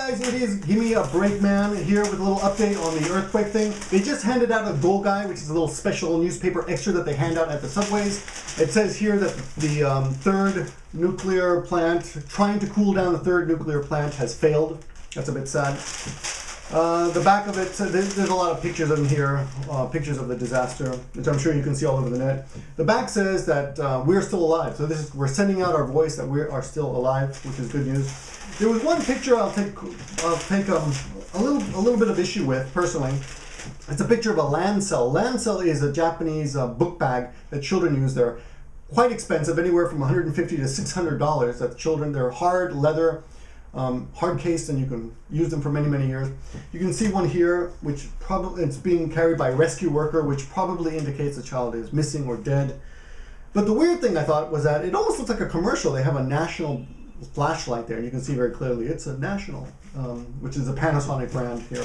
guys, it is Gimme a Break Man here with a little update on the earthquake thing. They just handed out a Golgai, which is a little special newspaper extra that they hand out at the subways. It says here that the third nuclear plant, trying to cool down the third nuclear plant, has failed. That's a bit sad. The back of it, there's a lot of pictures in here, pictures of the disaster, which I'm sure you can see all over the net. The back says that we're still alive. So we're sending out our voice that we are still alive, which is good news. There was one picture I'll take a little bit of issue with personally. It's a picture of a Lancel. Lancel is a Japanese book bag that children use. They're quite expensive, anywhere from $150 to $600. That children, they're hard leather, hard cased, and you can use them for many, many years. You can see one here, which probably it's being carried by a rescue worker, which probably indicates the child is missing or dead. But the weird thing I thought was that it almost looks like a commercial. They have a national flashlight there, and you can see very clearly it's a National, which is a Panasonic brand here,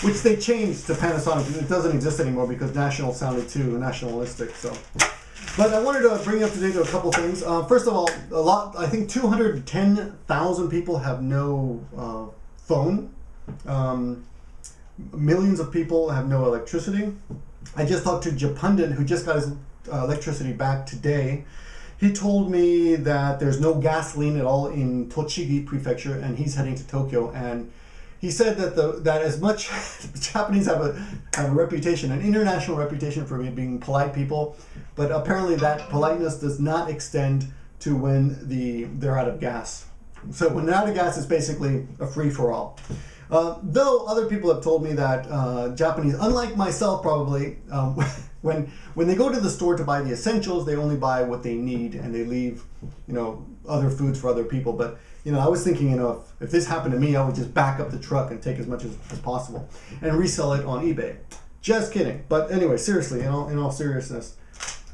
which they changed to Panasonic. It doesn't exist anymore because National sounded too nationalistic. So, but I wanted to bring you up to date to a couple things. First of all, I think 210,000 people have no phone. Millions of people have no electricity. I just talked to Japundit, who just got his electricity back today. He told me that there's no gasoline at all in Tochigi Prefecture, and he's heading to Tokyo. And he said that as much Japanese have a reputation, an international reputation for being polite people, but apparently that politeness does not extend to when they're out of gas. So when they're out of gas, it's basically a free-for-all. Though other people have told me that Japanese, unlike myself probably, when they go to the store to buy the essentials, they only buy what they need and they leave, other foods for other people. But I was thinking, if this happened to me, I would just back up the truck and take as much as possible and resell it on eBay. Just kidding. But anyway, seriously, in all seriousness,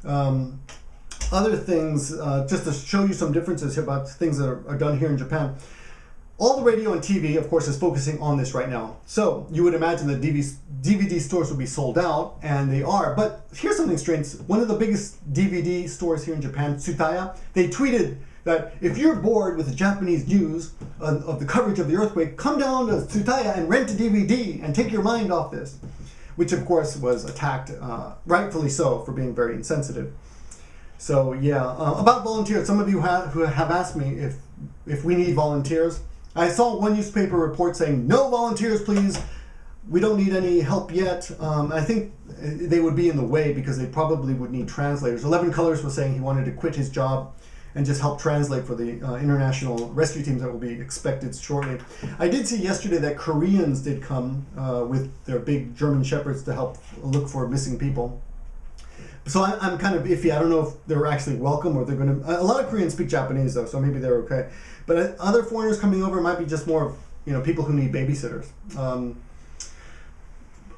other things, just to show you some differences about things that are done here in Japan. All the radio and TV, of course, is focusing on this right now. So you would imagine that DVD stores will be sold out, and they are. But here's something strange. One of the biggest DVD stores here in Japan, Tsutaya, they tweeted that if you're bored with the Japanese news of the coverage of the earthquake, come down to Tsutaya and rent a DVD and take your mind off this. Which, of course, was attacked, rightfully so, for being very insensitive. So, yeah. About volunteers, some of you who have asked me if we need volunteers. I saw one newspaper report saying, no volunteers, please. We don't need any help yet. I think they would be in the way because they probably would need translators. 11 Colors was saying he wanted to quit his job and just help translate for the international rescue teams that will be expected shortly. I did see yesterday that Koreans did come with their big German Shepherds to help look for missing people. So I'm kind of iffy. I don't know if they're actually welcome or they're going to... A lot of Koreans speak Japanese, though, so maybe they're okay. But other foreigners coming over might be just more of, people who need babysitters.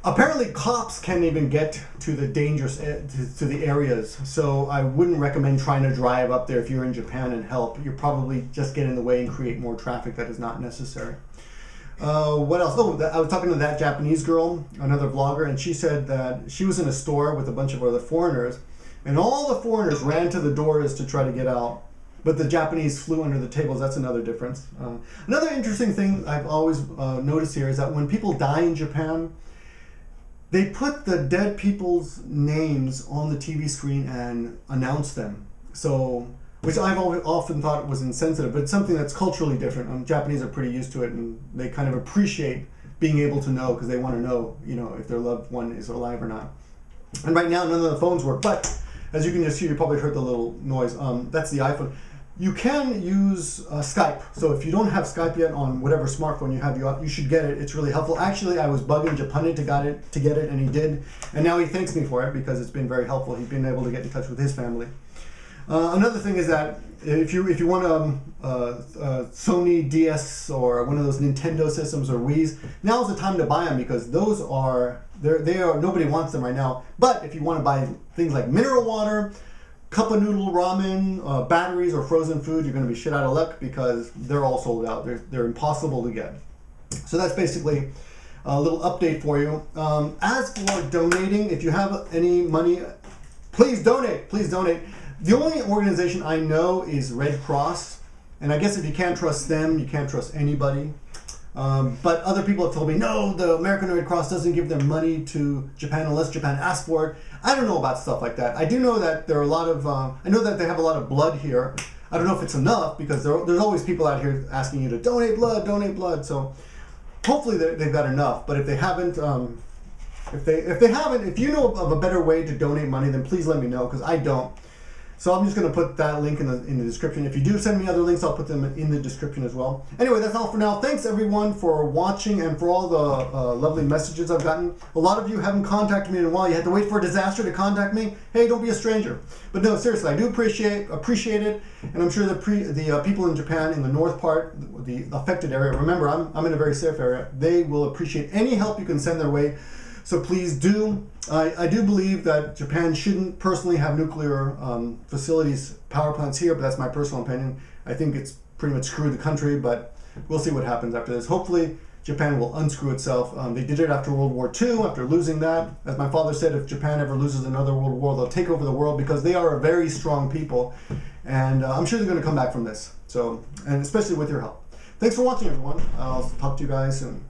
Apparently, cops can't even get to the dangerous, to the areas. So I wouldn't recommend trying to drive up there if you're in Japan and help. You'll probably just get in the way and create more traffic that is not necessary. What else? Oh, I was talking to that Japanese girl, another vlogger, and she said that she was in a store with a bunch of other foreigners, and all the foreigners ran to the doors to try to get out, but the Japanese flew under the tables. That's another difference. Another interesting thing I've always noticed here is that when people die in Japan, they put the dead people's names on the TV screen and announce them. So, which I've often thought was insensitive, but it's something that's culturally different. Japanese are pretty used to it, and they kind of appreciate being able to know because they want to know, if their loved one is alive or not. And right now, none of the phones work, but as you can just hear, you probably heard the little noise. That's the iPhone. You can use Skype. So if you don't have Skype yet on whatever smartphone you have, you should get it. It's really helpful. Actually, I was bugging Japundit to get it, and he did. And now he thanks me for it because it's been very helpful. He's been able to get in touch with his family. Another thing is that if you want a Sony DS or one of those Nintendo systems or Wii's, now's the time to buy them because those are nobody wants them right now. But if you want to buy things like mineral water, cup of noodle ramen, batteries, or frozen food, you're going to be shit out of luck because they're all sold out. They're impossible to get. So that's basically a little update for you. As for donating, if you have any money, please donate. Please donate. The only organization I know is Red Cross, and I guess if you can't trust them, you can't trust anybody. But other people have told me, no, the American Red Cross doesn't give their money to Japan unless Japan asks for it. I don't know about stuff like that. I do know that there are a lot of, I know that they have a lot of blood here. I don't know if it's enough, because there's always people out here asking you to donate blood. So hopefully they've got enough. But if they haven't, if you know of a better way to donate money, then please let me know, because I don't. So I'm just going to put that link in the description. If you do send me other links, I'll put them in the description as well. Anyway, that's all for now. Thanks everyone for watching and for all the lovely messages I've gotten. A lot of you haven't contacted me in a while. You had to wait for a disaster to contact me. Hey, don't be a stranger. But no, seriously, I do appreciate it, and I'm sure the people in Japan in the north part, the affected area. Remember, I'm in a very safe area. They will appreciate any help you can send their way. So please do. I do believe that Japan shouldn't personally have nuclear facilities, power plants here, but that's my personal opinion. I think it's pretty much screwed the country, but we'll see what happens after this. Hopefully, Japan will unscrew itself. They did it after World War II, after losing that. As my father said, if Japan ever loses another world war, they'll take over the world, because they are a very strong people. And I'm sure they're going to come back from this. So, and especially with your help. Thanks for watching, everyone. I'll talk to you guys soon.